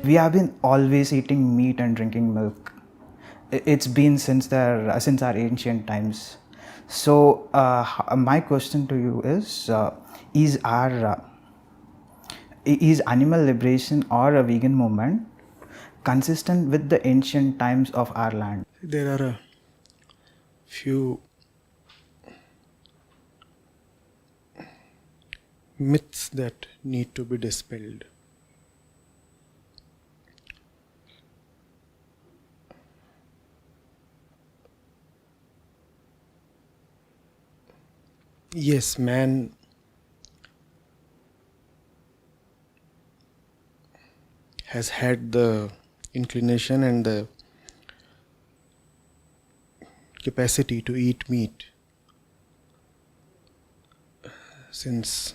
we have been always eating meat and drinking milk. It's been since our ancient times. So my question to you is our is animal liberation or a vegan movement consistent with the ancient times of our land? There are a few myths that need to be dispelled. Yes, man has had the inclination and the capacity to eat meat since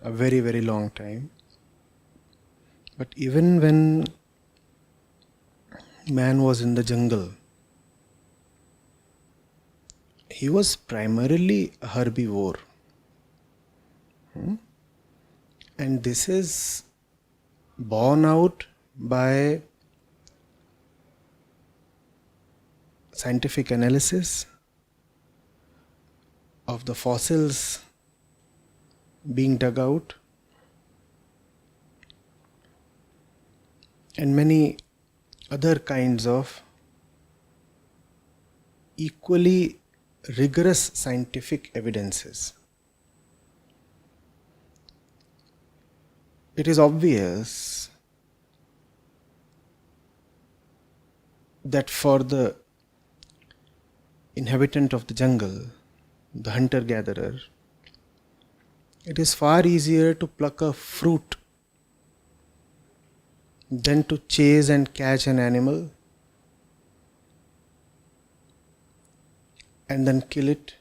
a very, very long time. But even when man was in the jungle, he was primarily a herbivore. And this is borne out by scientific analysis of the fossils being dug out and many other kinds of equally rigorous scientific evidences. It is obvious that for the inhabitant of the jungle, the hunter-gatherer, it is far easier to pluck a fruit than to chase and catch an animal and then kill it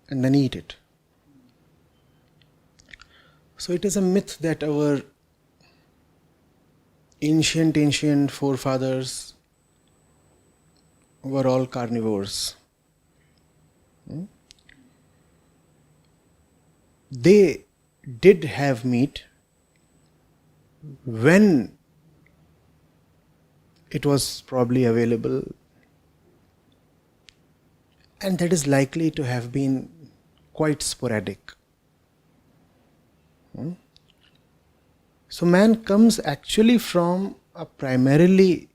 and then eat it. So it is a myth that our ancient forefathers were all carnivores. They did have meat when it was probably available, and that is likely to have been quite sporadic. So man comes actually from a primarily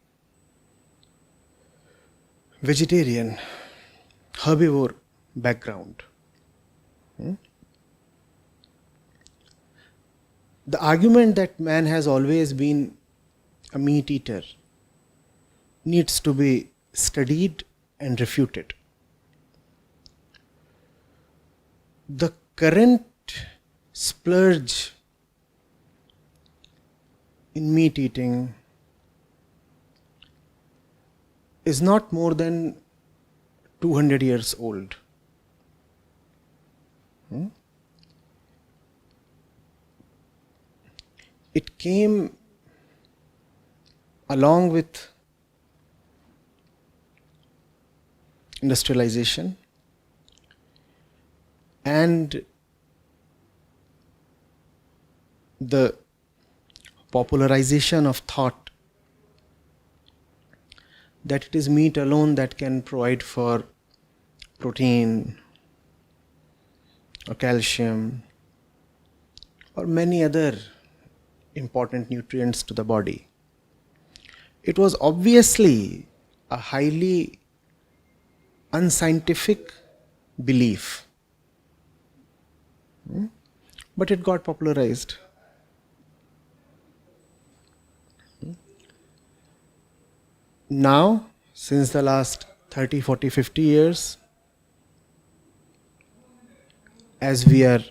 vegetarian, herbivore background. The argument that man has always been a meat eater needs to be studied and refuted. The current splurge in meat eating is not more than 200 years old. It came along with industrialization and the popularization of thought that it is meat alone that can provide for protein or calcium or many other important nutrients to the body. It was obviously a highly unscientific belief, but it got popularized. Now, since the last 30, 40, 50 years, as we are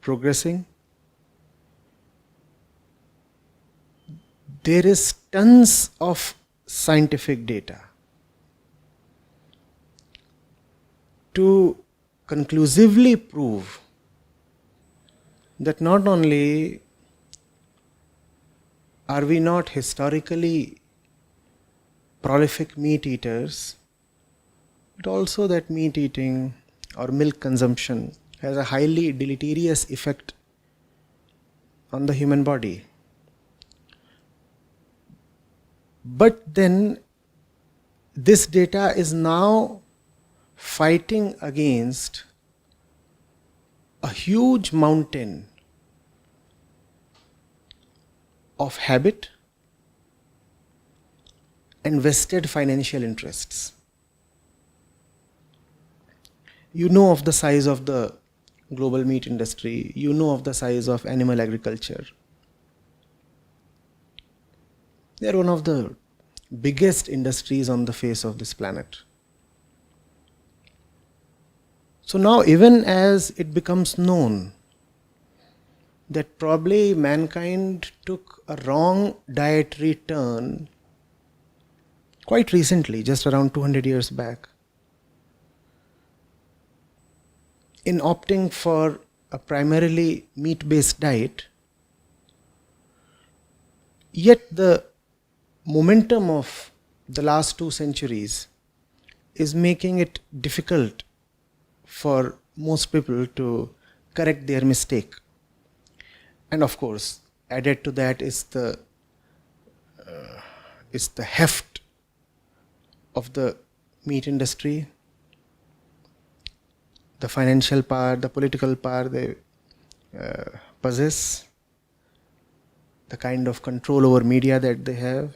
progressing, there is tons of scientific data to conclusively prove that not only are we not historically prolific meat eaters, but also that meat eating or milk consumption has a highly deleterious effect on the human body. But then this data is now fighting against a huge mountain of habit and vested financial interests. You know of the size of the global meat industry, you know of the size of animal agriculture. They are one of the biggest industries on the face of this planet. So now, even as it becomes known that probably mankind took a wrong dietary turn quite recently, just around 200 years back, in opting for a primarily meat-based diet, yet the momentum of the last 2 centuries is making it difficult for most people to correct their mistake. And of course, added to that is the heft of the meat industry, the financial power, the political power they possess, the kind of control over media that they have,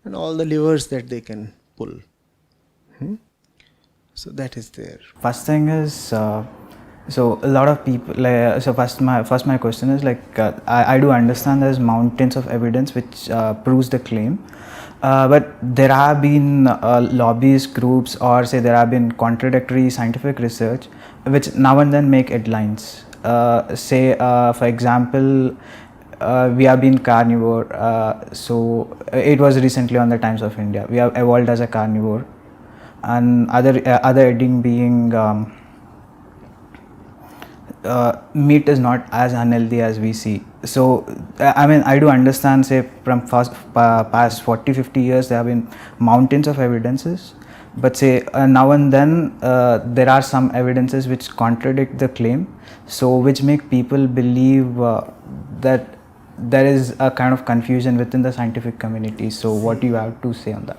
and all the levers that they can pull. So that is there. First thing is, so a lot of people, like, so first my question is, like, I do understand there's mountains of evidence which proves the claim, but there have been lobbyist groups, or say there have been contradictory scientific research which now and then make headlines. For example, we have been carnivore, so it was recently on the Times of India, we have evolved as a carnivore, and other heading being meat is not as unhealthy as we see. So I mean, I do understand, say from past 40-50 years there have been mountains of evidences, but say now and then there are some evidences which contradict the claim, so which make people believe that there is a kind of confusion within the scientific community. So what do you have to say on that?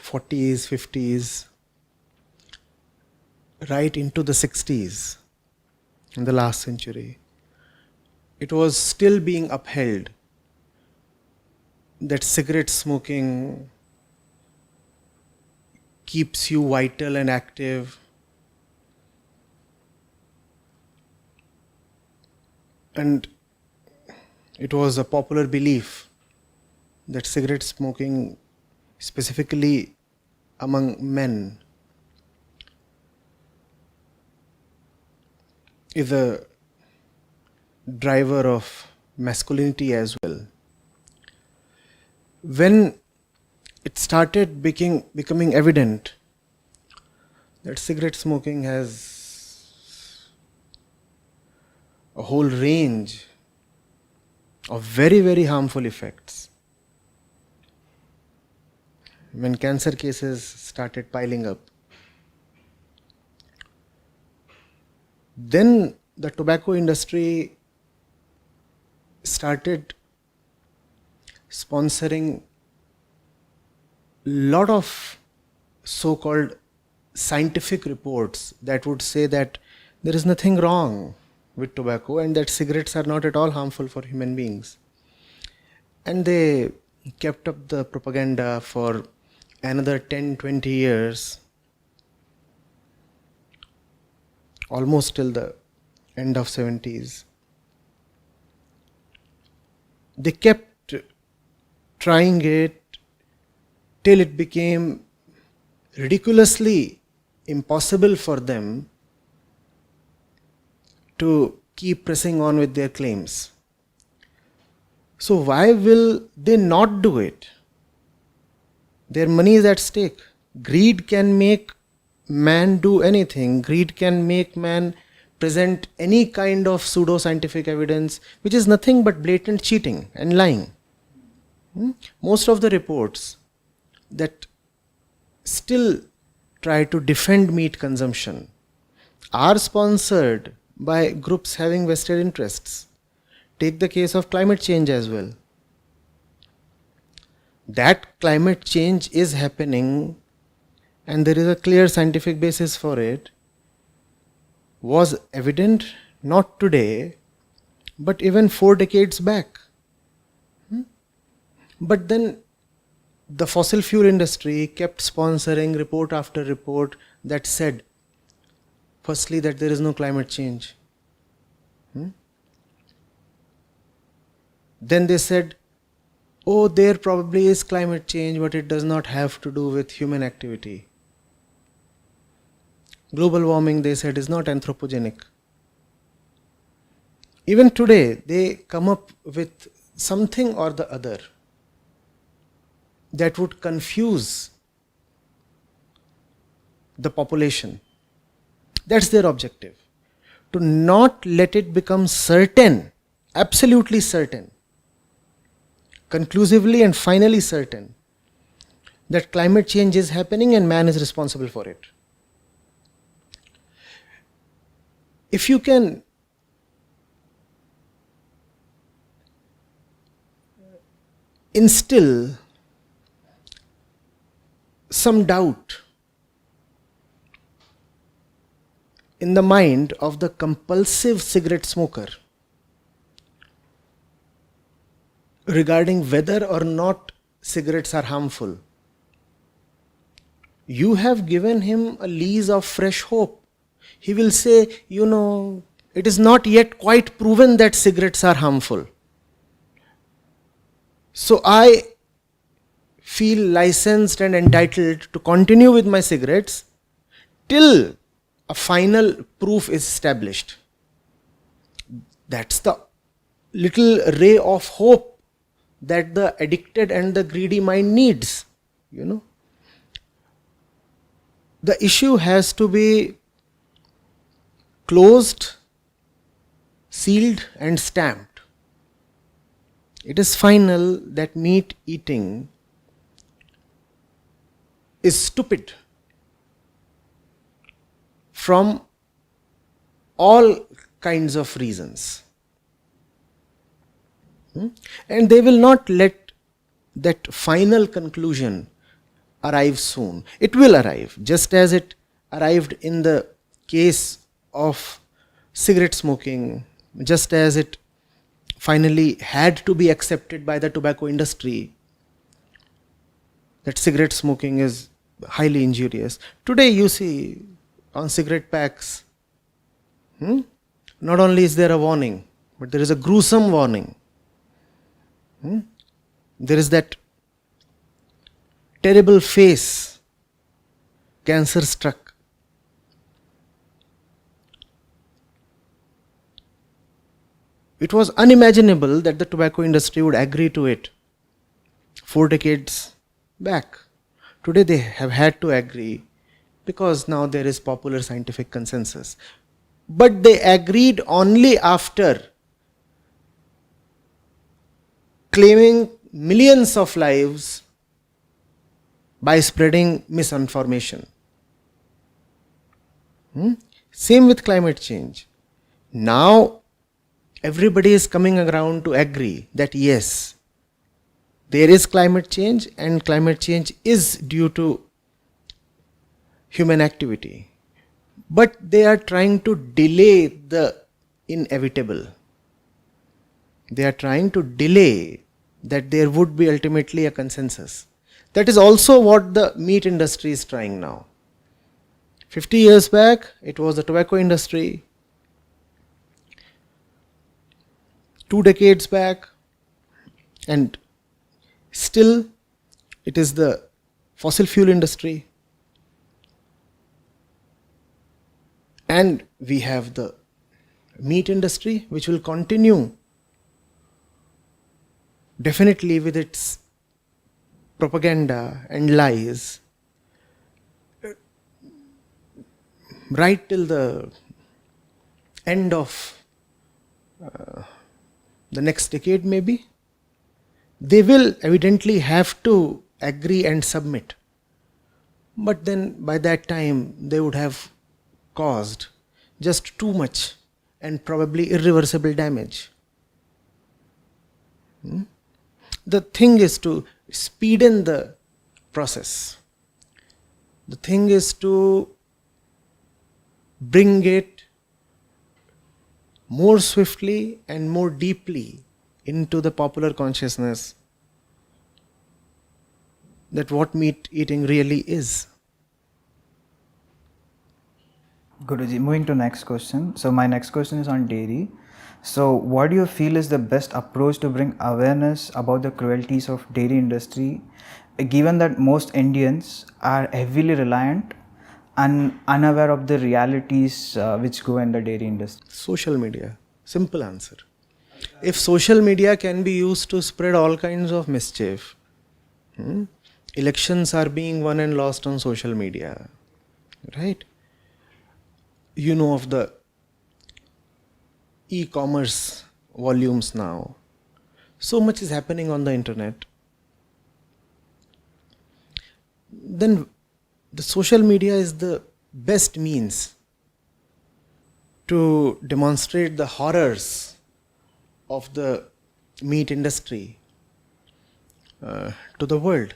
40s, 50s, right into the 60s, in the last century, it was still being upheld that cigarette smoking keeps you vital and active, and it was a popular belief that cigarette smoking, specifically among men, is a driver of masculinity as well. When it started becoming evident that cigarette smoking has a whole range of very, very harmful effects, when cancer cases started piling up, then the tobacco industry started sponsoring a lot of so-called scientific reports that would say that there is nothing wrong with tobacco and that cigarettes are not at all harmful for human beings. And they kept up the propaganda for another 10-20 years, almost till the end of 70s. They kept trying it till it became ridiculously impossible for them to keep pressing on with their claims. So why will they not do it? Their money is at stake. Greed can make man do anything. Greed can make man present any kind of pseudo-scientific evidence, which is nothing but blatant cheating and lying. Most of the reports that still try to defend meat consumption are sponsored by groups having vested interests. take the case of climate change as well. That climate change is happening and there is a clear scientific basis for it, was evident not today, but even 4 decades back. But then the fossil fuel industry kept sponsoring report after report that said, firstly, that there is no climate change. Then they said, oh, there probably is climate change, but it does not have to do with human activity. Global warming, they said, is not anthropogenic. Even today, they come up with something or the other that would confuse the population. That's their objective. To not let it become certain, absolutely certain, conclusively and finally certain, that climate change is happening and man is responsible for it. If you can instill some doubt in the mind of the compulsive cigarette smoker regarding whether or not cigarettes are harmful, you have given him a lease of fresh hope. He will say, it is not yet quite proven that cigarettes are harmful. So I feel licensed and entitled to continue with my cigarettes till a final proof is established. That's the little ray of hope that the addicted and the greedy mind needs. The issue has to be closed, sealed and stamped. It is final that meat eating is stupid from all kinds of reasons. And they will not let that final conclusion arrive soon. It will arrive, just as it arrived in the case of cigarette smoking, just as it finally had to be accepted by the tobacco industry that cigarette smoking is highly injurious. Today you see on cigarette packs, not only is there a warning, but there is a gruesome warning. There is that terrible face, cancer struck. It was unimaginable that the tobacco industry would agree to it 4 decades back. Today they have had to agree because now there is popular scientific consensus. But they agreed only after claiming millions of lives by spreading misinformation. Same with climate change. Now everybody is coming around to agree that yes, there is climate change and climate change is due to human activity. But they are trying to delay the inevitable. They are trying to delay that there would be ultimately a consensus. That is also what the meat industry is trying now. 50 years back, it was the tobacco industry. 2 decades back, and still it is the fossil fuel industry. And we have the meat industry, which will continue definitely with its propaganda and lies right till the end of the next decade maybe. They will evidently have to agree and submit. But then by that time they would have caused just too much and probably irreversible damage. The thing is to speeden the process. The thing is to bring it more swiftly and more deeply into the popular consciousness that what meat eating really is. Guruji, moving to next question. So my next question is on dairy. So what do you feel is the best approach to bring awareness about the cruelties of dairy industry, given that most Indians are heavily reliant and unaware of the realities which go in the dairy industry? Social media. Simple answer. If social media can be used to spread all kinds of mischief, elections are being won and lost on social media, right? You know of the e-commerce volumes now. So much is happening on the internet. Then the social media is the best means to demonstrate the horrors of the meat industry to the world,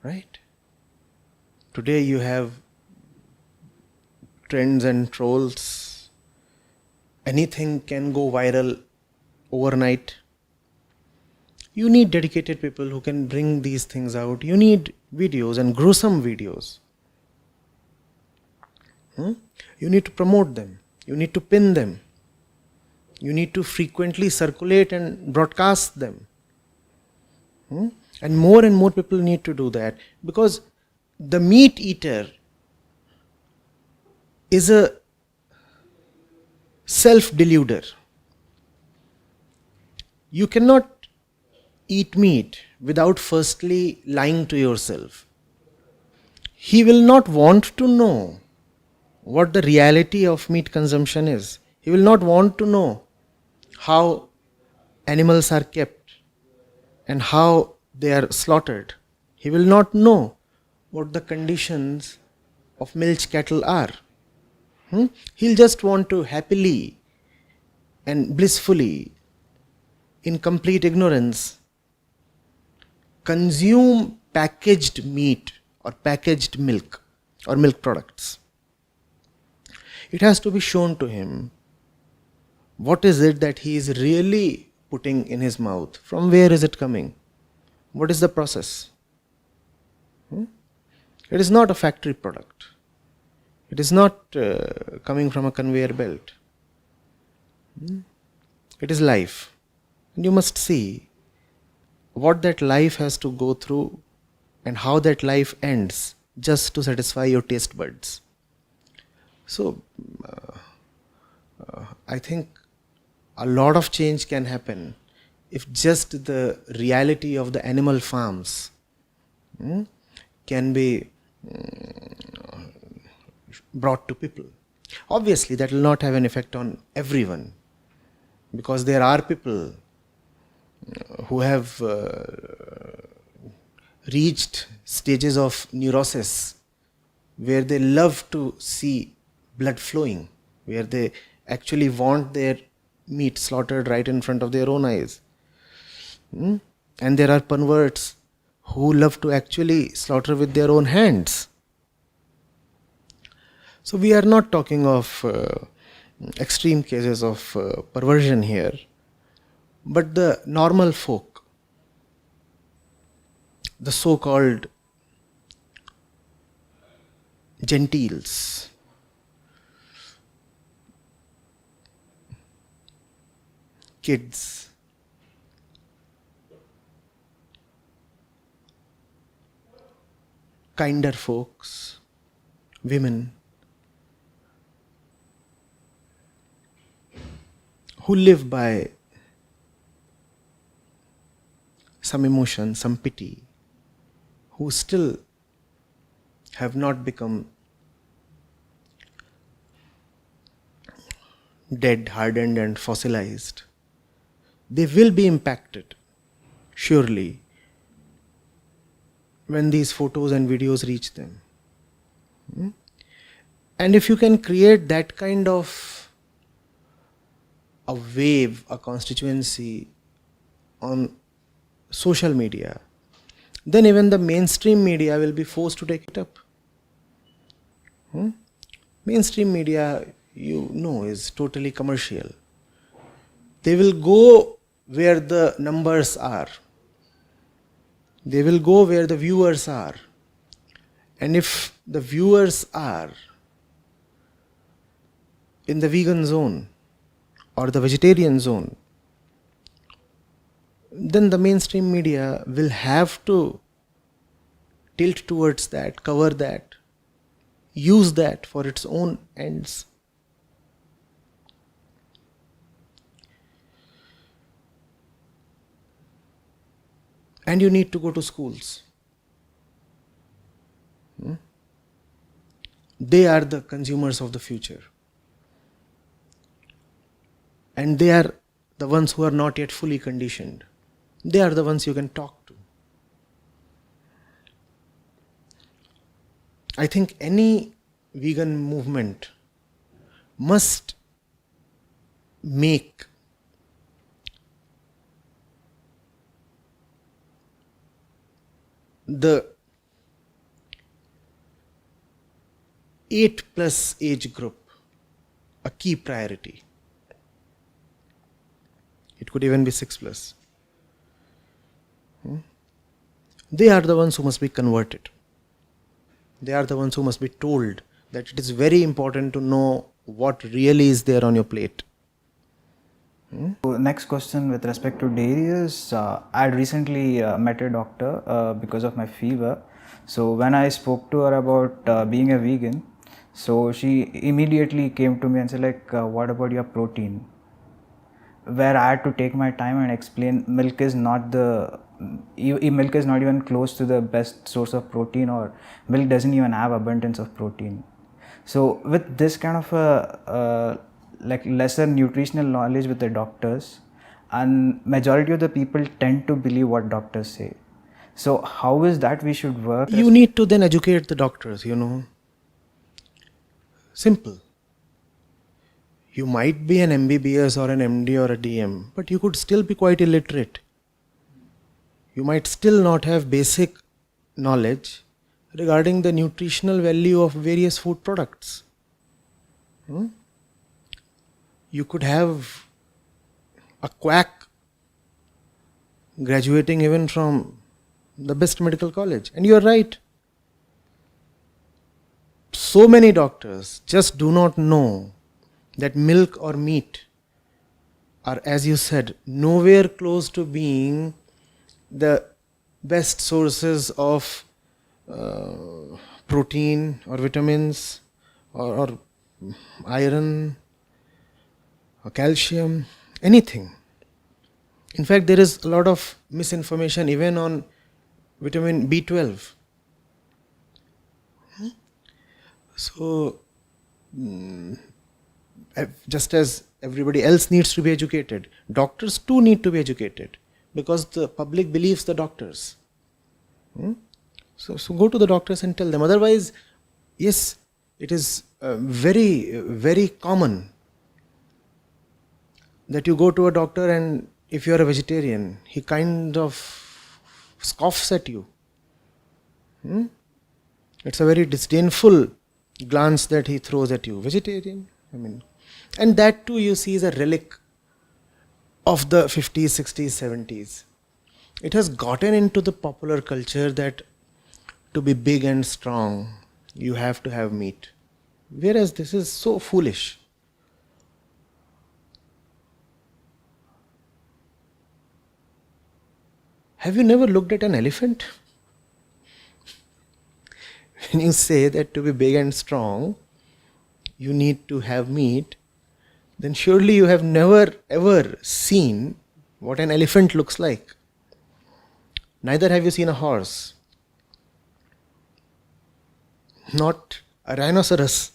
right? Today you have trends and trolls. Anything can go viral overnight. You need dedicated people who can bring these things out. You need videos and gruesome videos. You need to promote them. You need to pin them. You need to frequently circulate and broadcast them. And more people need to do that, because the meat eater is a self-deluder. You cannot eat meat without firstly lying to yourself. He will not want to know what the reality of meat consumption is. He will not want to know how animals are kept and how they are slaughtered. He will not know what the conditions of milch cattle are. He'll just want to happily and blissfully, in complete ignorance, consume packaged meat or packaged milk or milk products. It has to be shown to him what is it that he is really putting in his mouth. From where is it coming? What is the process? It is not a factory product. It is not coming from a conveyor belt. It is life. And you must see what that life has to go through and how that life ends just to satisfy your taste buds. So, I think a lot of change can happen if just the reality of the animal farms can be brought to people. Obviously, that will not have an effect on everyone, because there are people who have reached stages of neurosis where they love to see blood flowing, where they actually want their meat slaughtered right in front of their own eyes. And there are perverts who love to actually slaughter with their own hands. So we are not talking of extreme cases of perversion here, but the normal folk, the so-called gentiles, kids, kinder folks, women, who live by some emotion, some pity, who still have not become dead, hardened and fossilized, they will be impacted, surely, when these photos and videos reach them. And if you can create that kind of a wave, a constituency on social media, then even the mainstream media will be forced to take it up. Mainstream media, is totally commercial. They will go where the numbers are. They will go where the viewers are. And if the viewers are in the vegan zone or the vegetarian zone, then the mainstream media will have to tilt towards that, cover that, use that for its own ends. And you need to go to schools. They are the consumers of the future. And they are the ones who are not yet fully conditioned. They are the ones you can talk to. I think any vegan movement must make the 8+ age group a key priority. It could even be 6+. They are the ones who must be converted. They are the ones who must be told that it is very important to know what really is there on your plate. Next question with respect to dairy is, I had recently met a doctor because of my fever. So when I spoke to her about being a vegan, so she immediately came to me and said like, what about your protein? Where I had to take my time and explain milk is not even close to the best source of protein, or milk doesn't even have abundance of protein. So with this kind of a like lesser nutritional knowledge with the doctors, and majority of the people tend to believe what doctors say. So how is that we should work? You need to then educate the doctors, Simple. You might be an MBBS or an MD or a DM, but you could still be quite illiterate. You might still not have basic knowledge regarding the nutritional value of various food products. You could have a quack graduating even from the best medical college. And you're right. So many doctors just do not know that milk or meat are, as you said, nowhere close to being the best sources of protein or vitamins or iron or calcium, anything. In fact, there is a lot of misinformation even on vitamin B12. So, just as everybody else needs to be educated, doctors too need to be educated, because the public believes the doctors. So go to the doctors and tell them. Otherwise, yes, it is very, very common that you go to a doctor and if you are a vegetarian, he kind of scoffs at you. It's a very disdainful glance that he throws at you. Vegetarian? And that too you see is a relic of the 50s, 60s, 70s. It has gotten into the popular culture that to be big and strong, you have to have meat. Whereas this is so foolish. Have you never looked at an elephant? When you say that to be big and strong, you need to have meat, then surely you have never ever seen what an elephant looks like. Neither have you seen a horse, not a rhinoceros,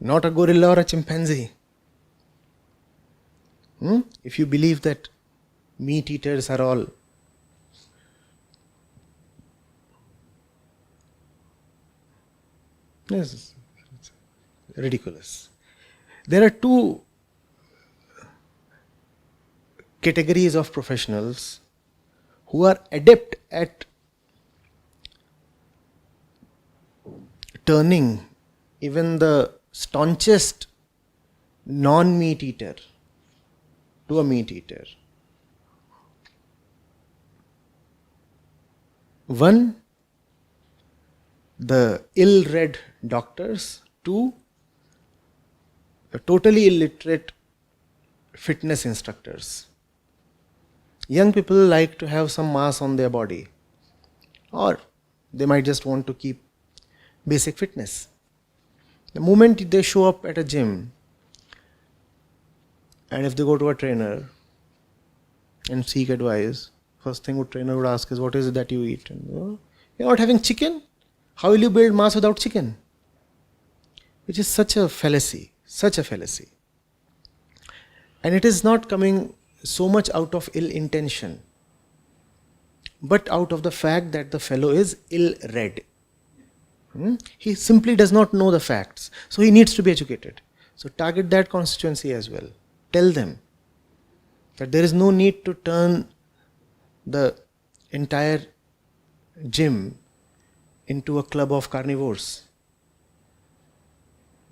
not a gorilla or a chimpanzee. If you believe that meat eaters are all yes, it's ridiculous. There are two categories of professionals who are adept at turning even the staunchest non-meat eater to a meat eater. One, the ill-read doctors. Two, the totally illiterate fitness instructors. Young people like to have some mass on their body, or they might just want to keep basic fitness. The moment they show up at a gym, and if they go to a trainer and seek advice, first thing a trainer would ask is, what is it that you eat? And, you're not having chicken? How will you build mass without chicken? Which is such a fallacy, such a fallacy. And it is not coming so much out of ill intention, but out of the fact that the fellow is ill-read. He simply does not know the facts, so he needs to be educated. So target that constituency as well. Tell them that there is no need to turn the entire gym into a club of carnivores.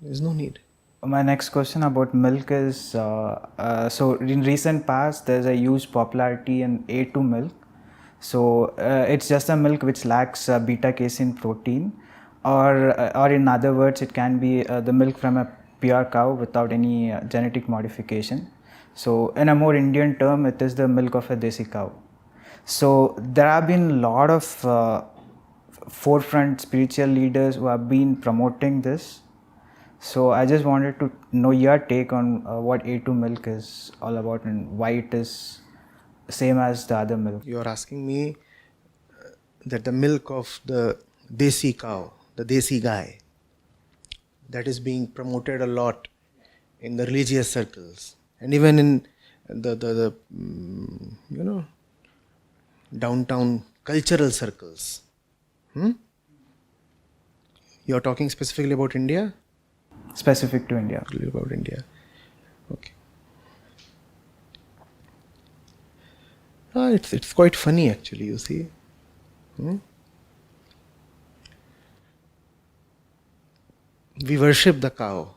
There is no need. My next question about milk is, so in recent past there's a huge popularity in A2 milk. So it's just a milk which lacks beta casein protein, or in other words, it can be the milk from a pure cow without any genetic modification. So in a more Indian term, it is the milk of a desi cow. So there have been a lot of forefront spiritual leaders who have been promoting this. So I just wanted to know your take on what A2 milk is all about and why it is same as the other milk. You are asking me that the milk of the desi cow, the desi guy, that is being promoted a lot in the religious circles and even in the downtown cultural circles. You are talking specifically about India? Specific to India. About India. Okay. It's quite funny actually, you see. We worship the cow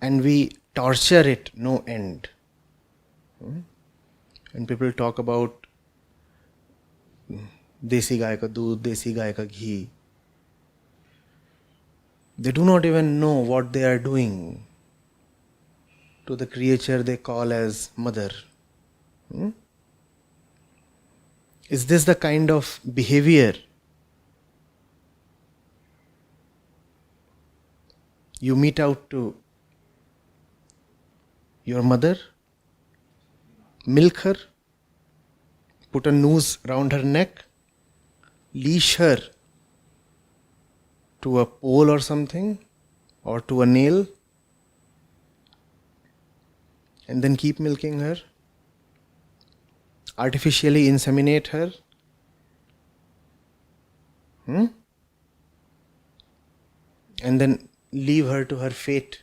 and we torture it no end. And people talk about desi gai ka doodh, desi gai ka ghee. They do not even know what they are doing to the creature they call as mother. Is this the kind of behavior you mete out to your mother? Milk her, put a noose round her neck, leash her to a pole or something, or to a nail, and then keep milking her, artificially inseminate her, and then leave her to her fate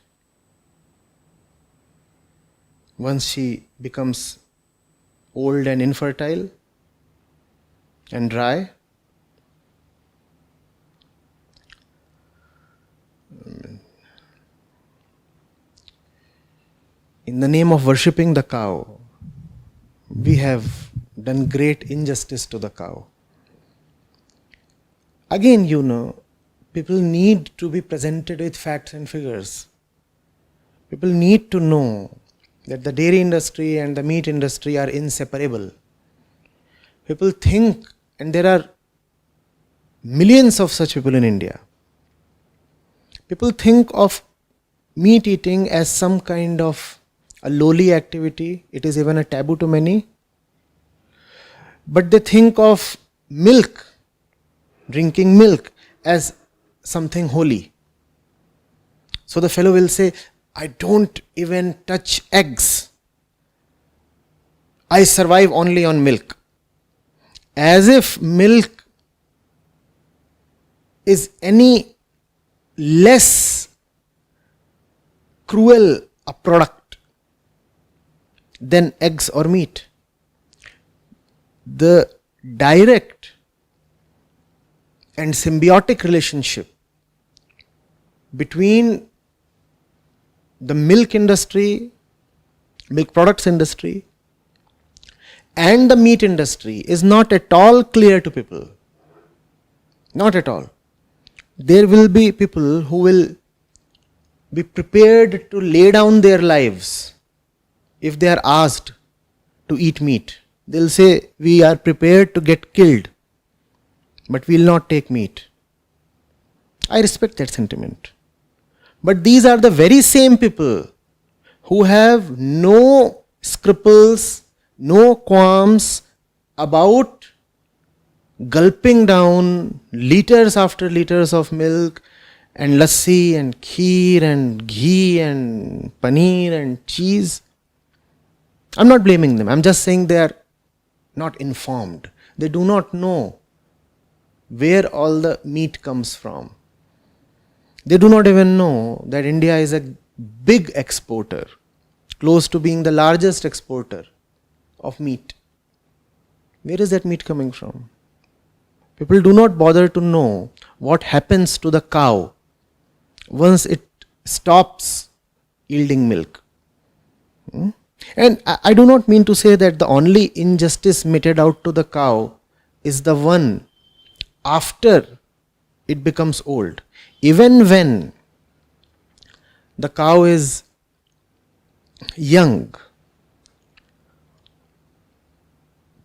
once she becomes old and infertile and dry. In the name of worshipping the cow, we have done great injustice to the cow. Again, people need to be presented with facts and figures. People need to know that the dairy industry and the meat industry are inseparable. People think, and there are millions of such people in India, people think of meat eating as some kind of a lowly activity. It is even a taboo to many. But they think of milk, drinking milk, as something holy. So the fellow will say, I don't even touch eggs. I survive only on milk. As if milk is any less cruel a product than eggs or meat. The direct and symbiotic relationship between the milk industry, milk products industry, and the meat industry is not at all clear to people. Not at all. There will be people who will be prepared to lay down their lives if they are asked to eat meat. They'll say, we are prepared to get killed, but we will not take meat. I respect that sentiment. But these are the very same people who have no scruples, no qualms about gulping down liters after liters of milk and lassi and kheer and ghee and paneer and cheese. I'm not blaming them. I'm just saying they are not informed. They do not know where all the meat comes from. They do not even know that India is a big exporter, close to being the largest exporter of meat. Where is that meat coming from? People do not bother to know what happens to the cow once it stops yielding milk. And I do not mean to say that the only injustice meted out to the cow is the one after it becomes old. Even when the cow is young,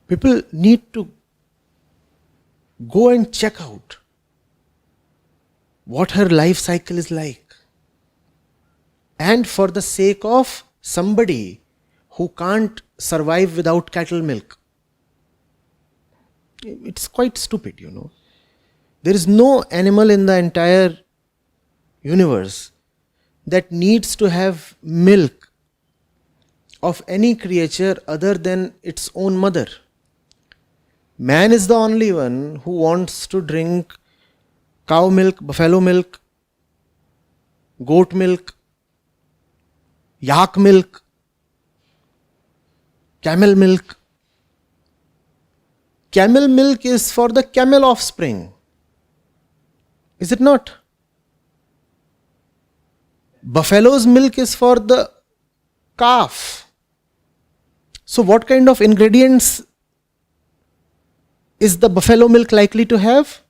people need to go and check out what her life cycle is like. And for the sake of somebody who can't survive without cattle milk. It's quite stupid, you know. There is no animal in the entire universe that needs to have milk of any creature other than its own mother. Man is the only one who wants to drink cow milk, buffalo milk, goat milk, yak milk, camel milk. Camel milk is for the camel offspring. Is it not? Buffalo's milk is for the calf. So what kind of ingredients is the buffalo milk likely to have?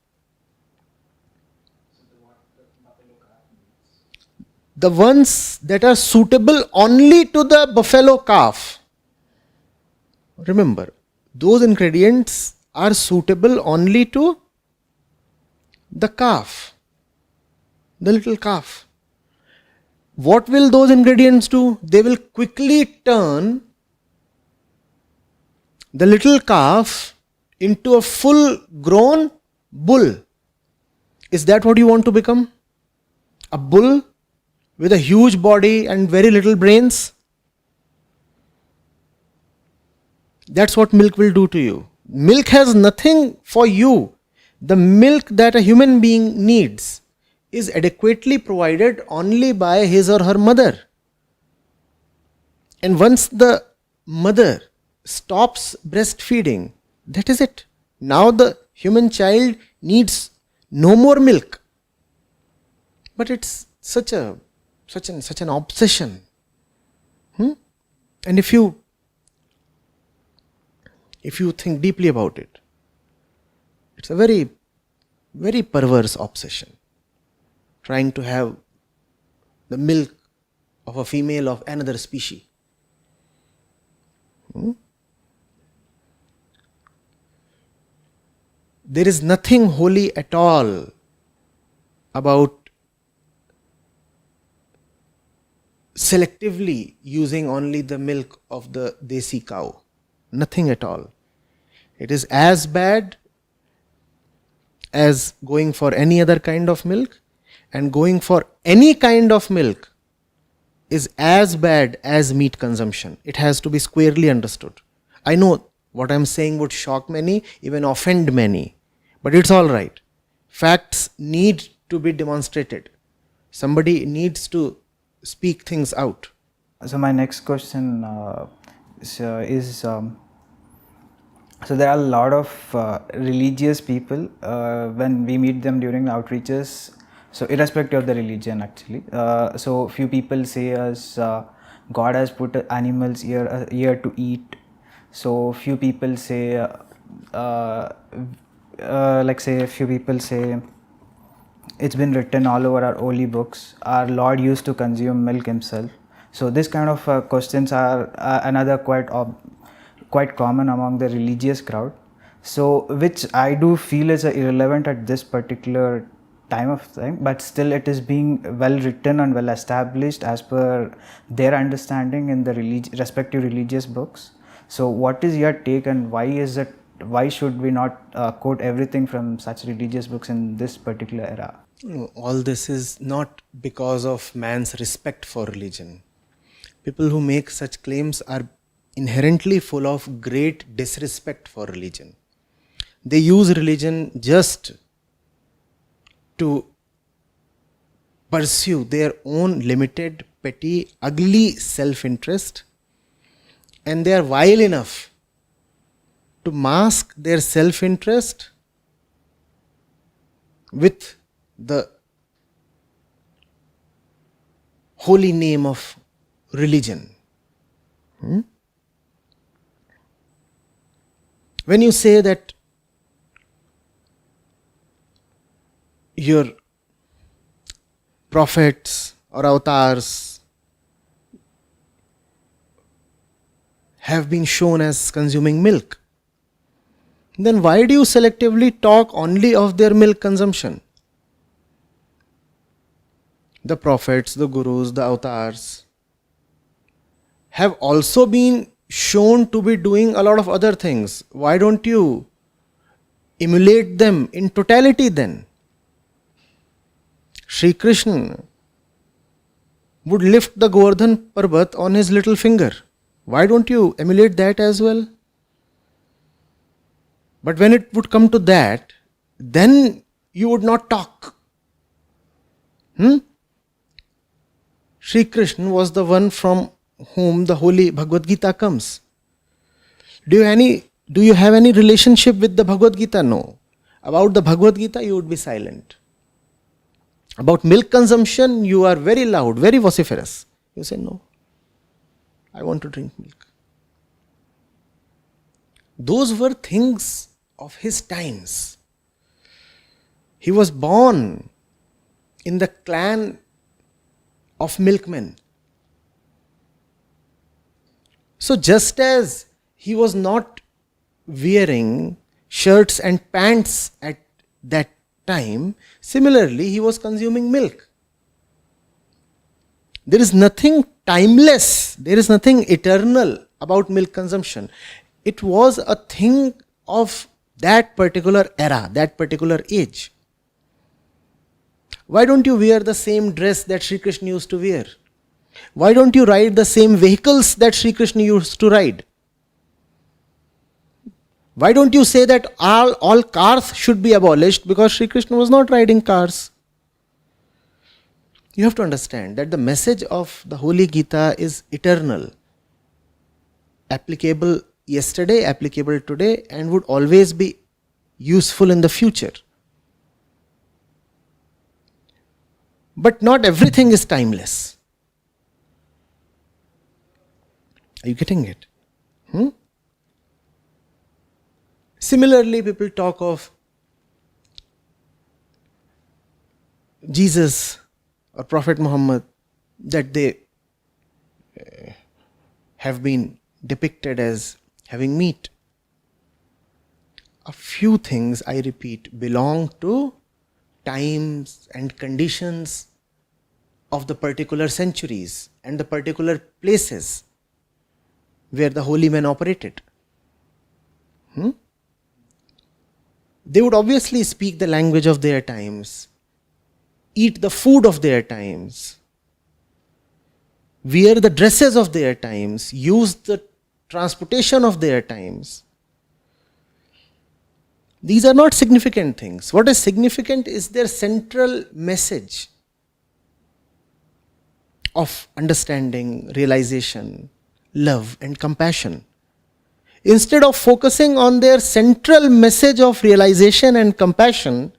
The ones that are suitable only to the buffalo calf. Remember, those ingredients are suitable only to the calf, the little calf. What will those ingredients do? They will quickly turn the little calf into a full grown bull. Is that what you want to become? A bull with a huge body and very little brains? That's what milk will do to you. Milk has nothing for you. The milk that a human being needs is adequately provided only by his or her mother. And once the mother stops breastfeeding, that is it. Now the human child needs no more milk. But it's such an obsession. And if you think deeply about it, it's a very, very perverse obsession. Trying to have the milk of a female of another species. There is nothing holy at all about selectively using only the milk of the desi cow. Nothing at all. It is as bad as going for any other kind of milk, and going for any kind of milk is as bad as meat consumption. It has to be squarely understood. I know what I am saying would shock many, even offend many, but it's all right. Facts need to be demonstrated. Somebody needs to speak things out. So my next question, so there are a lot of religious people when we meet them during outreaches. So irrespective of the religion, actually, so few people say us God has put animals here to eat. So few people say, few people say it's been written all over our holy books. Our Lord used to consume milk himself. So this kind of questions are another quite common among the religious crowd. So which I do feel is irrelevant at this particular time of time, but still it is being well written and well established as per their understanding in the respective religious books. So what is your take, and why should we not quote everything from such religious books in this particular era? All this is not because of man's respect for religion. People who make such claims are inherently full of great disrespect for religion. They use religion just to pursue their own limited, petty, ugly self-interest, and they are vile enough to mask their self-interest with the holy name of religion. When you say that your prophets or avatars have been shown as consuming milk, then why do you selectively talk only of their milk consumption? The prophets, the gurus, the avatars have also been shown to be doing a lot of other things. Why don't you emulate them in totality then? Sri Krishna would lift the Govardhan Parbat on his little finger. Why don't you emulate that as well? But when it would come to that, then you would not talk. Sri Krishna was the one from whom the holy Bhagavad Gita comes. Do you have any relationship with the Bhagavad Gita? No. About the Bhagavad Gita, you would be silent. About milk consumption, you are very loud, very vociferous. You say, no, I want to drink milk. Those were things of his times. He was born in the clan of milkmen. So just as he was not wearing shirts and pants at that time, similarly he was consuming milk. There is nothing timeless, there is nothing eternal about milk consumption. It was a thing of that particular era, that particular age. Why don't you wear the same dress that Sri Krishna used to wear? Why don't you ride the same vehicles that Sri Krishna used to ride? Why don't you say that all cars should be abolished because Sri Krishna was not riding cars? You have to understand that the message of the Holy Gita is eternal, applicable yesterday, applicable today, and would always be useful in the future. But not everything is timeless. Are you getting it? Similarly, people talk of Jesus or Prophet Muhammad, that they have been depicted as having meat. A few things, I repeat, belong to times and conditions of the particular centuries and the particular places where the holy men operated. They would obviously speak the language of their times, eat the food of their times, wear the dresses of their times, use the transportation of their times. These are not significant things. What is significant is their central message of understanding, realization, love and compassion. Instead of focusing on their central message of realization and compassion,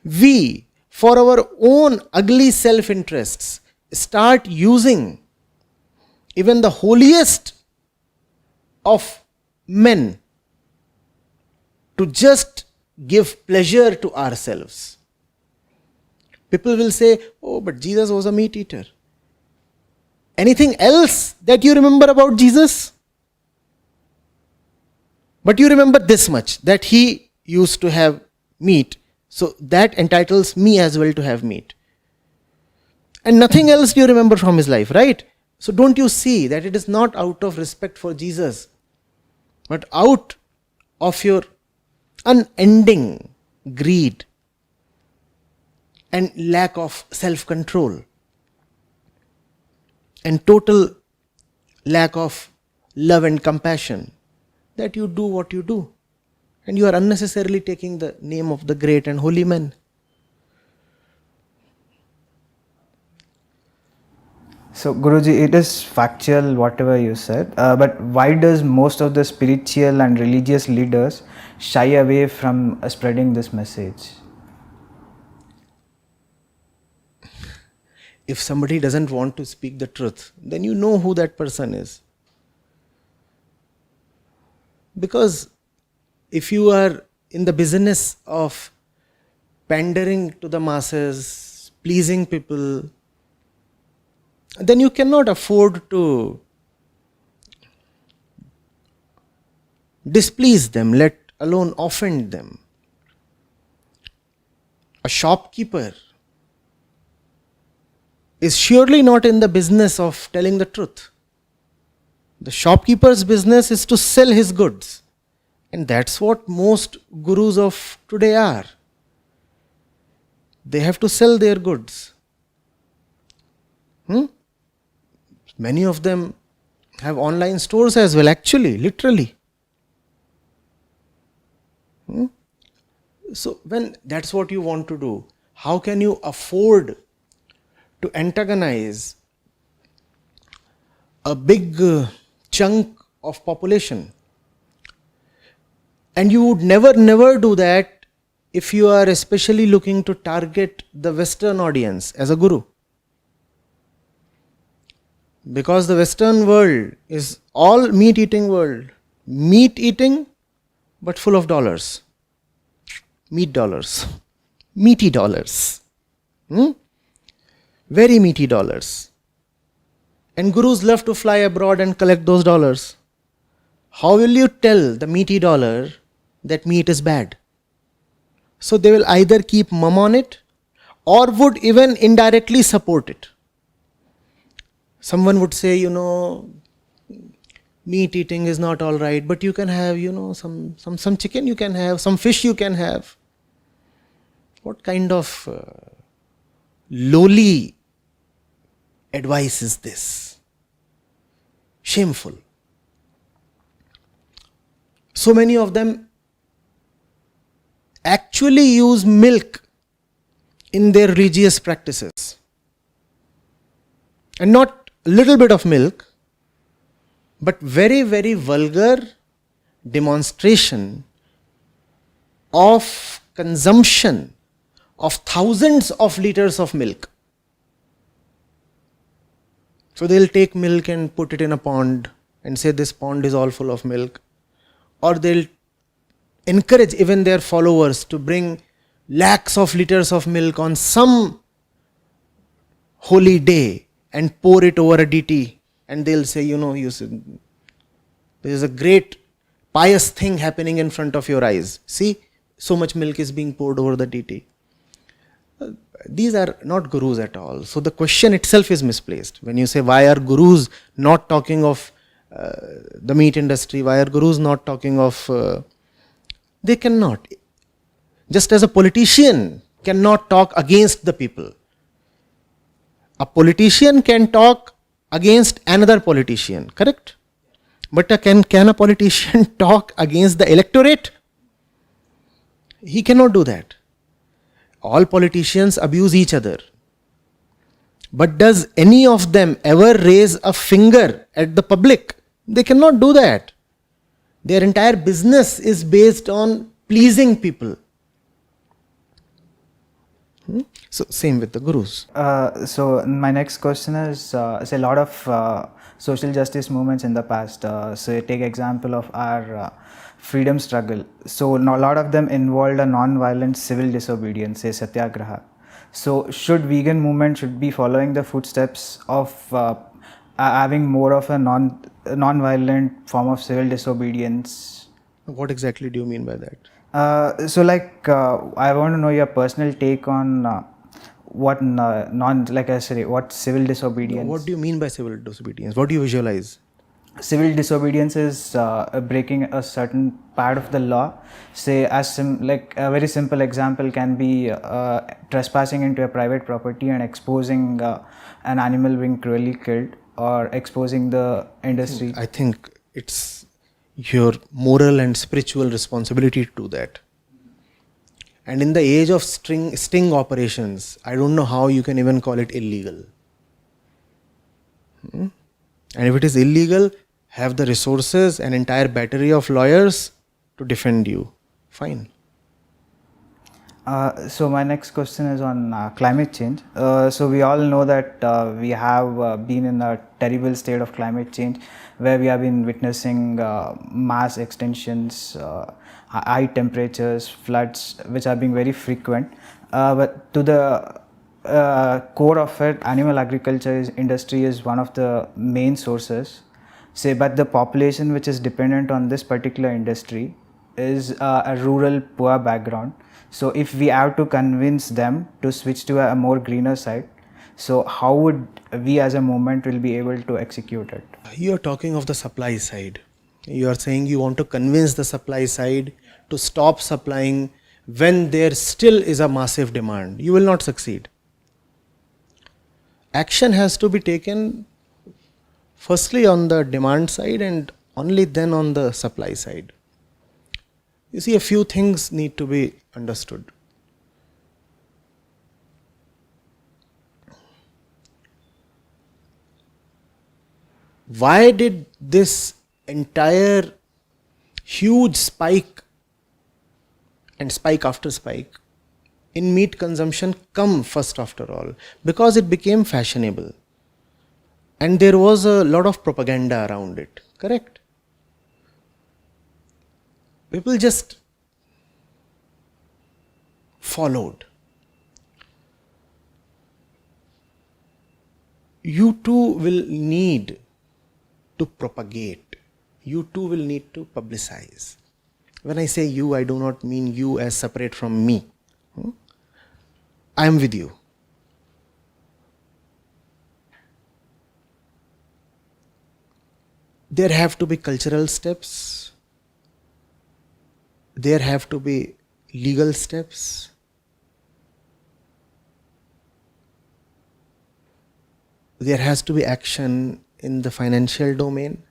we, for our own ugly self-interests, start using even the holiest of men to just give pleasure to ourselves. People will say, oh, but Jesus was a meat eater. Anything else that you remember about Jesus? But you remember this much, that he used to have meat. So that entitles me as well to have meat. And nothing else do you remember from his life, right? So don't you see that it is not out of respect for Jesus, but out of your unending greed and lack of self-control and total lack of love and compassion that you do what you do. And you are unnecessarily taking the name of the great and holy men. So, Guruji, it is factual whatever you said, but why does most of the spiritual and religious leaders shy away from spreading this message? If somebody doesn't want to speak the truth, then you know who that person is. Because if you are in the business of pandering to the masses, pleasing people, then you cannot afford to displease them, let alone offend them. A shopkeeper is surely not in the business of telling the truth. The shopkeeper's business is to sell his goods. And that's what most gurus of today are. They have to sell their goods. Many of them have online stores as well, actually, literally. So when that's what you want to do, how can you afford to antagonize a big chunk of population? And you would never do that if you are especially looking to target the Western audience as a guru. Because the Western world is all meat-eating world. Meat-eating, but full of dollars. Meat dollars. Meaty dollars. Very meaty dollars. And gurus love to fly abroad and collect those dollars. How will you tell the meaty dollar that meat is bad? So they will either keep mum on it or would even indirectly support it. Someone would say, meat eating is not all right, but you can have, some chicken you can have, some fish you can have. What kind of lowly advice is this? Shameful. So many of them actually use milk in their religious practices. And not a little bit of milk, but very, very vulgar demonstration of consumption of thousands of liters of milk. So they'll take milk and put it in a pond and say this pond is all full of milk. Or they'll encourage even their followers to bring lakhs of liters of milk on some holy day and pour it over a deity, and they'll say, there is a great pious thing happening in front of your eyes. See, so much milk is being poured over the deity. These are not gurus at all. So the question itself is misplaced. When you say, why are gurus not talking of the meat industry? Why are gurus not talking of... they cannot. Just as a politician cannot talk against the people. A politician can talk against another politician, correct? But can a politician talk against the electorate? He cannot do that. All politicians abuse each other. But does any of them ever raise a finger at the public? They cannot do that. Their entire business is based on pleasing people. So same with the gurus. So my next question is, say a lot of social justice movements in the past. So take example of our freedom struggle. So a lot of them involved a non-violent civil disobedience, say satyagraha. So should vegan movement should be following the footsteps of having more of a non-violent form of civil disobedience? What exactly do you mean by that? I want to know your personal take on what what civil disobedience. What do you mean by civil disobedience? What do you visualize? Civil disobedience is breaking a certain part of the law. Say, like a very simple example can be trespassing into a private property and exposing an animal being cruelly killed, or exposing the industry. I think it's your moral and spiritual responsibility to do that. And in the age of sting operations, I don't know how you can even call it illegal. And if it is illegal, have the resources, an entire battery of lawyers to defend you. Fine. So my next question is on climate change. So we all know that we have been in a terrible state of climate change, where we have been witnessing mass extinctions, high temperatures, floods, which are being very frequent. But to the core of it, animal agriculture industry is one of the main sources. Say, but the population which is dependent on this particular industry is a rural poor background. So if we have to convince them to switch to a more greener side, so how would we as a movement will be able to execute it? You are talking of the supply side. You are saying you want to convince the supply side to stop supplying when there still is a massive demand. You will not succeed. Action has to be taken firstly on the demand side and only then on the supply side. You see, a few things need to be understood. Why did this entire huge spike and spike after spike in meat consumption come first after all? Because it became fashionable. And there was a lot of propaganda around it, correct? People just followed. You too will need to propagate. You too will need to publicize. When I say you, I do not mean you as separate from me. I am with you. There have to be cultural steps. There have to be legal steps. There has to be action in the financial domain.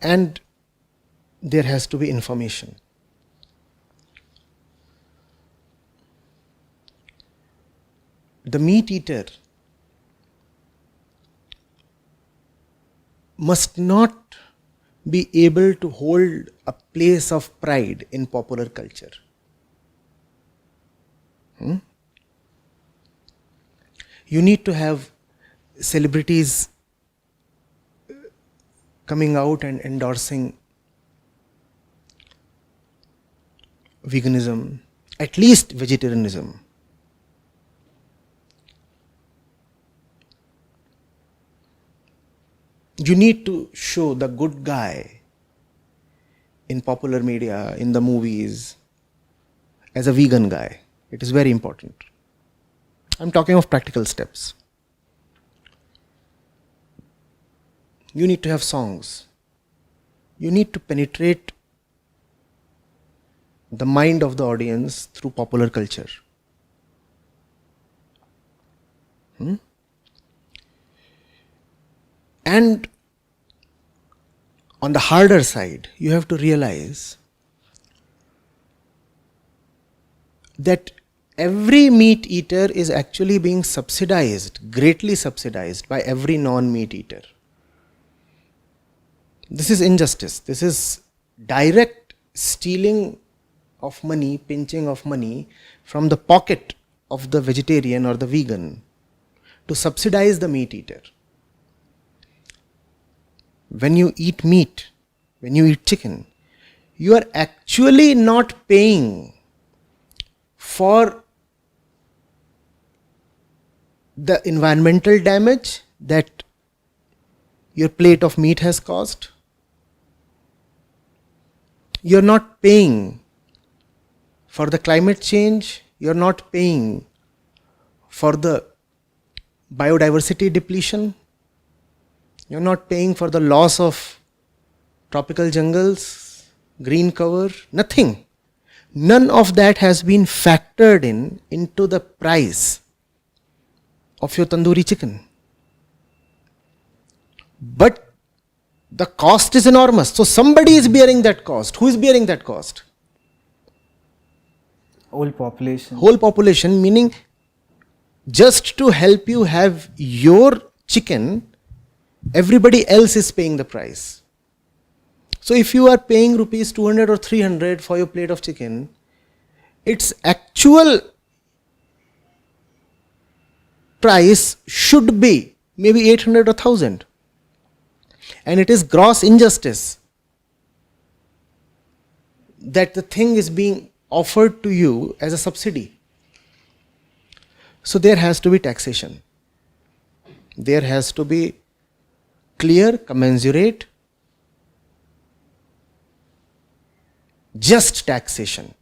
And there has to be information. The meat eater must not be able to hold a place of pride in popular culture. You need to have celebrities coming out and endorsing veganism, at least vegetarianism. You need to show the good guy in popular media, in the movies, as a vegan guy. It is very important. I'm talking of practical steps. You need to have songs. You need to penetrate the mind of the audience through popular culture. And on the harder side, you have to realize that every meat eater is actually being subsidized, greatly subsidized by every non-meat eater. This is injustice. This is direct stealing of money, pinching of money from the pocket of the vegetarian or the vegan to subsidize the meat eater. When you eat meat, when you eat chicken, you are actually not paying for the environmental damage that your plate of meat has caused. You're not paying for the climate change. You're not paying for the biodiversity depletion. You're not paying for the loss of tropical jungles, green cover, nothing. None of that has been factored into the price of your tandoori chicken. But the cost is enormous. So somebody is bearing that cost. Who is bearing that cost? Whole population. Whole population, meaning just to help you have your chicken, everybody else is paying the price. So if you are paying rupees 200 or 300 for your plate of chicken, its actual price should be maybe 800 or 1000. And it is gross injustice that the thing is being offered to you as a subsidy. So there has to be taxation. There has to be clear, commensurate, just taxation.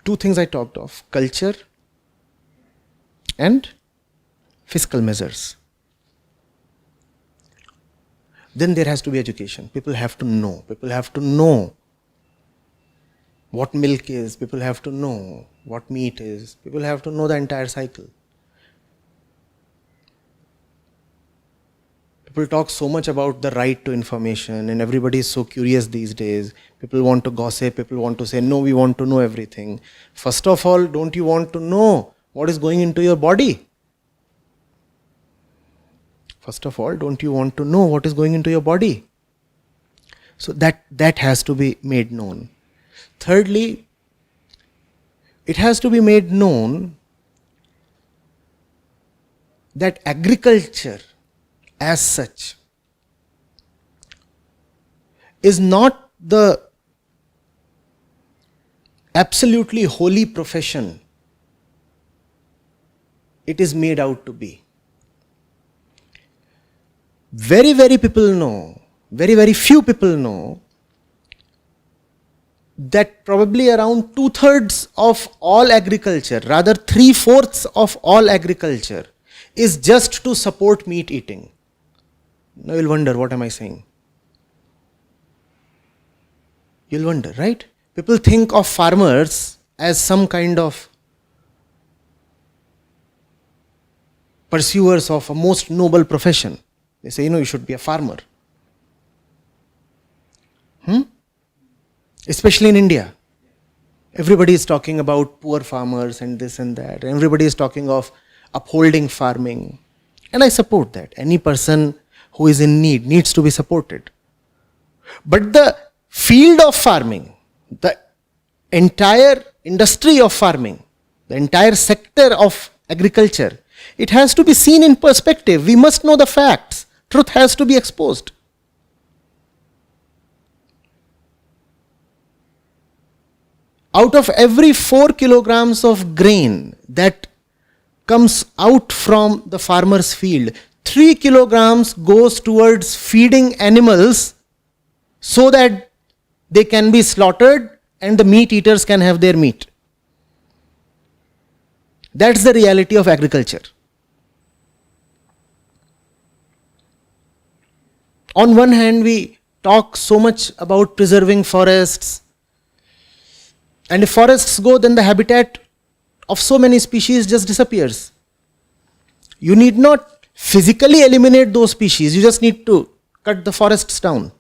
Two things I talked of: culture and fiscal measures. Then there has to be education. People have to know. People have to know what milk is. People have to know what meat is. People have to know the entire cycle. People talk so much about the right to information, and everybody is so curious these days. People want to gossip. People want to say, no, we want to know everything. First of all, don't you want to know what is going into your body? First of all, don't you want to know what is going into your body? So that has to be made known. Thirdly, it has to be made known that agriculture as such is not the absolutely holy profession it is made out to be. Very, very people know, very, very few people know that probably around 2/3 of all agriculture, rather 3/4 of all agriculture, is just to support meat eating. Now you'll wonder, what am I saying? You'll wonder, right? People think of farmers as some kind of pursuers of a most noble profession. They say, you should be a farmer. Especially in India. Everybody is talking about poor farmers and this and that. Everybody is talking of upholding farming. And I support that. Any person who is in need needs to be supported. But the field of farming, the entire industry of farming, the entire sector of agriculture, it has to be seen in perspective. We must know the facts. Truth has to be exposed. Out of every 4 kilograms of grain that comes out from the farmer's field, 3 kilograms goes towards feeding animals so that they can be slaughtered and the meat eaters can have their meat. That's the reality of agriculture. On one hand, we talk so much about preserving forests, and if forests go, then the habitat of so many species just disappears. You need not physically eliminate those species, you just need to cut the forests down.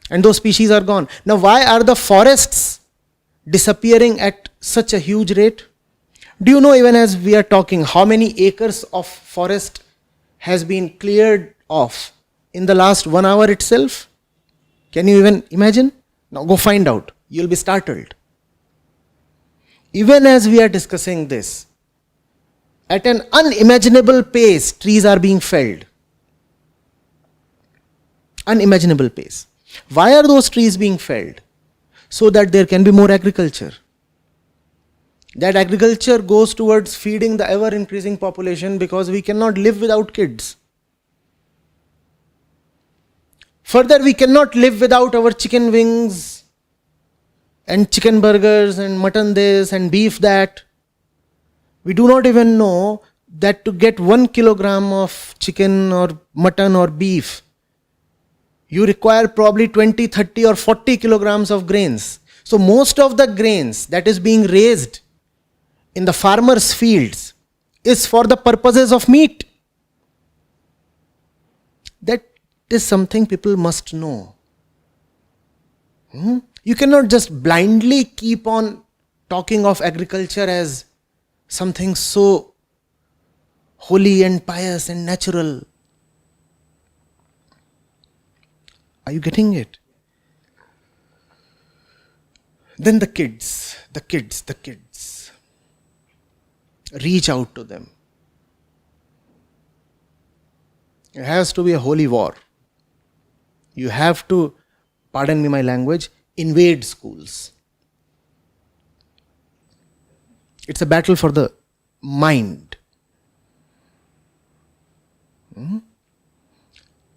And those species are gone. Now, why are the forests disappearing at such a huge rate? Do you know, even as we are talking, how many acres of forest has been cleared off in the last 1 hour itself? Can you even imagine? Now go find out. You'll be startled. Even as we are discussing this, at an unimaginable pace, trees are being felled. Unimaginable pace. Why are those trees being felled? So that there can be more agriculture. That agriculture goes towards feeding the ever increasing population, because we cannot live without kids. Further, we cannot live without our chicken wings and chicken burgers and mutton this and beef that. We do not even know that to get 1 kilogram of chicken or mutton or beef, you require probably 20, 30 or 40 kilograms of grains. So most of the grains that is being raised in the farmers' fields is for the purposes of meat. That is something people must know. You cannot just blindly keep on talking of agriculture as something so holy and pious and natural. Are you getting it? Then the kids. Reach out to them. It has to be a holy war. You have to, pardon me my language, invade schools. It's a battle for the mind.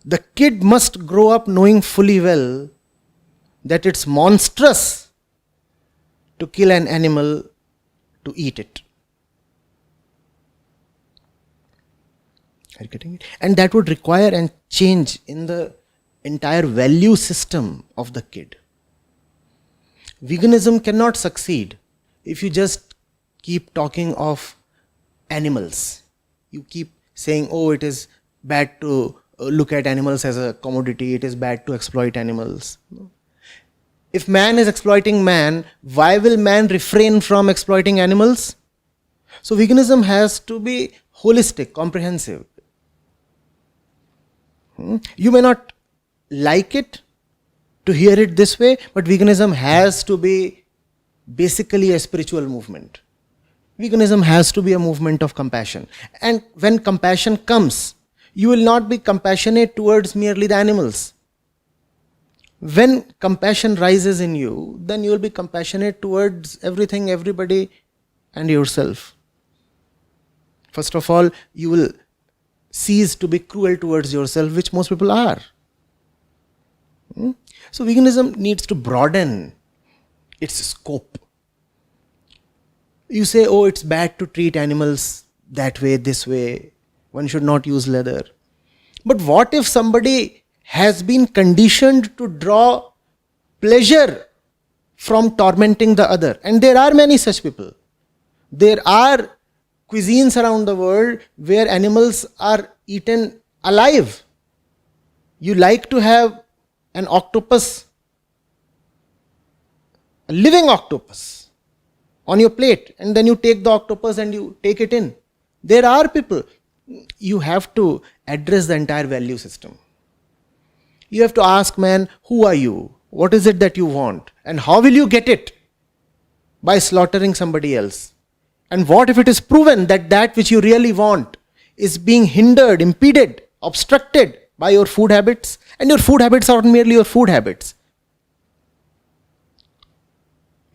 The kid must grow up knowing fully well that it's monstrous to kill an animal to eat it. Are you getting it? And that would require a change in the entire value system of the kid. Veganism cannot succeed if you just keep talking of animals. You keep saying, oh, it is bad to look at animals as a commodity, it is bad to exploit animals. If man is exploiting man, why will man refrain from exploiting animals? So veganism has to be holistic, comprehensive. You may not like it to hear it this way, but veganism has to be basically a spiritual movement. Veganism has to be a movement of compassion. And when compassion comes, you will not be compassionate towards merely the animals. When compassion rises in you, then you will be compassionate towards everything, everybody, and yourself. First of all, you will cease to be cruel towards yourself, which most people are. So veganism needs to broaden its scope. You say, oh, it's bad to treat animals that way, this way. One should not use leather. But what if somebody has been conditioned to draw pleasure from tormenting the other? And there are many such people. There are cuisines around the world where animals are eaten alive. You like to have an octopus, a living octopus, on your plate, and then you take the octopus and you take it in. There are people. You have to address the entire value system. You have to ask man, who are you? What is it that you want? And how will you get it? By slaughtering somebody else. And what if it is proven that that which you really want is being hindered, impeded, obstructed by your food habits? And your food habits are not merely your food habits.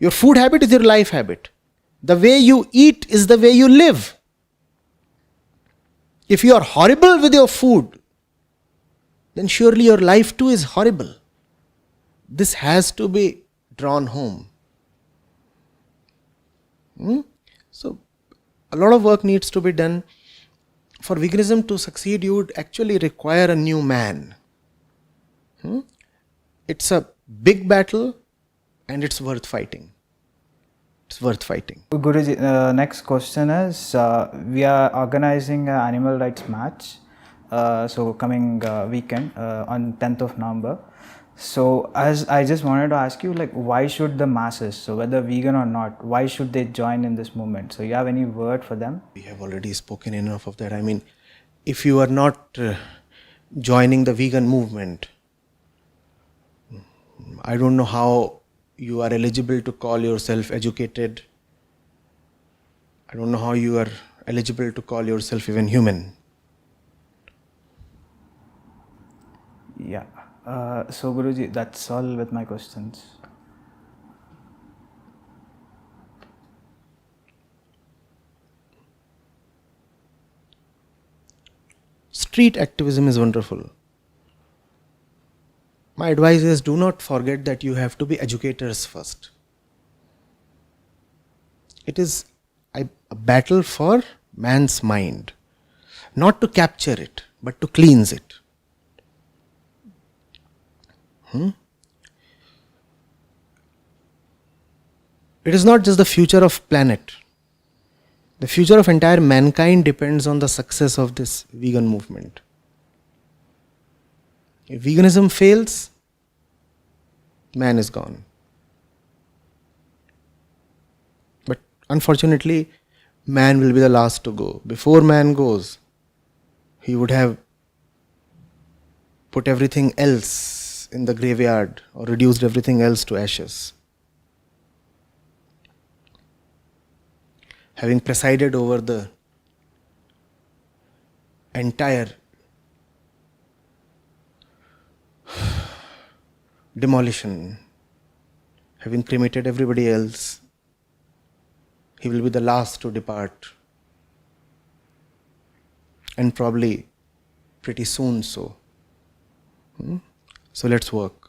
Your food habit is your life habit. The way you eat is the way you live. If you are horrible with your food, then surely your life too is horrible. This has to be drawn home. So, a lot of work needs to be done. For veganism to succeed, you would actually require a new man. It's a big battle and it's worth fighting. It's worth fighting. Guruji, next question is, we are organizing an animal rights match. So coming weekend on 10th of November. So, as I just wanted to ask you, like, why should the masses, so whether vegan or not, why should they join in this movement? So, you have any word for them? We have already spoken enough of that. I mean, if you are not joining the vegan movement, I don't know how you are eligible to call yourself educated. I don't know how you are eligible to call yourself even human. Yeah. So, Guruji, that's all with my questions. Street activism is wonderful. My advice is, do not forget that you have to be educators first. It is a battle for man's mind, not to capture it, but to cleanse it. It is not just the future of planet. The future of entire mankind depends on the success of this vegan movement. If veganism fails, man is gone. But unfortunately, man will be the last to go. Before man goes, he would have put everything else in the graveyard or reduced everything else to ashes. Having presided over the entire demolition, having cremated everybody else, he will be the last to depart, and probably pretty soon so. So let's work.